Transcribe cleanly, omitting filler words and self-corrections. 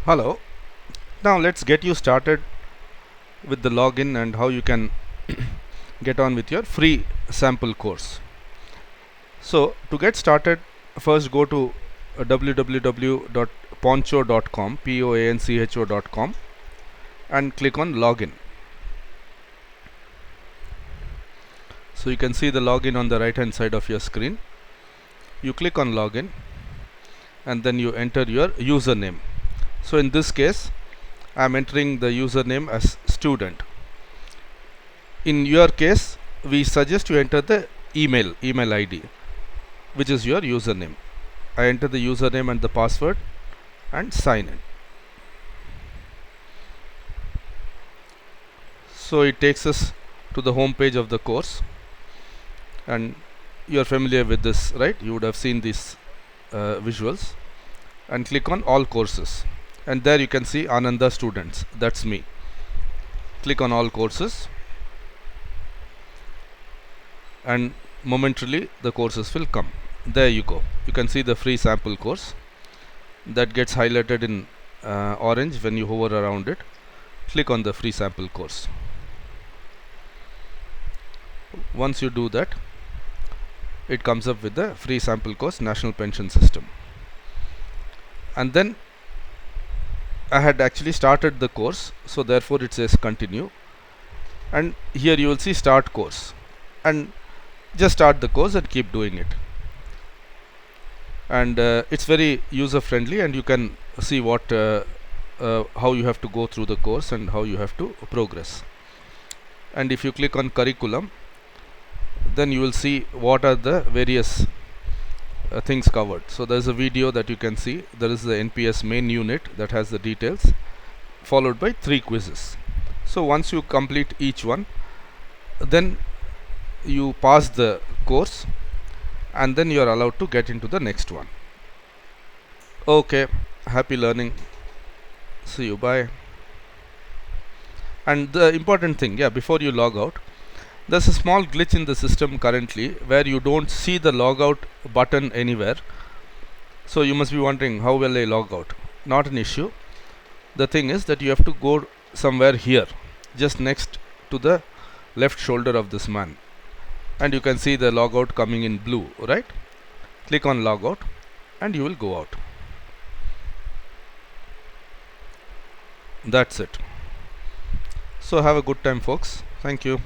Hello. Now let's get you started with the login and how you can get on with your free sample course. So to get started, first go to www.poancho.com, poancho.com, and click on login. So you can see the login on the right hand side of your screen. You click on login and then you enter your username. So in this case, I am entering the username as student. In your case, we suggest you enter the email ID, which is your username. I enter the username and the password and sign in. So it takes us to the home page of the course, and you are familiar with this, right? You would have seen these visuals. And click on all courses, and there you can see Ananda students. That's me. Click on all courses, and momentarily the courses will come. There you go. You can see the free sample course that gets highlighted in orange when you hover around it. Click on the free sample course. Once you do that, it comes up with the free sample course, National Pension System. And then I had actually started the course, so therefore it says continue, and here you will see start course, and just start the course and keep doing it. And it's very user friendly, and you can see what how you have to go through the course and how you have to progress. And if you click on curriculum, then you will see what are the various things covered. So there is a video that you can see. There is the NPS main unit that has the details, followed by 3 quizzes. So once you complete each one, then you pass the course, and then you are allowed to get into the next one. Okay, happy learning. See you, bye. And the important thing, before you log out, there's a small glitch in the system currently where you don't see the logout button anywhere. So you must be wondering, how will I log out? Not an issue. The thing is that you have to go somewhere here, just next to the left shoulder of this man, and you can see the logout coming in blue, right? Click on logout and you will go out. That's it. So have a good time, folks. Thank you.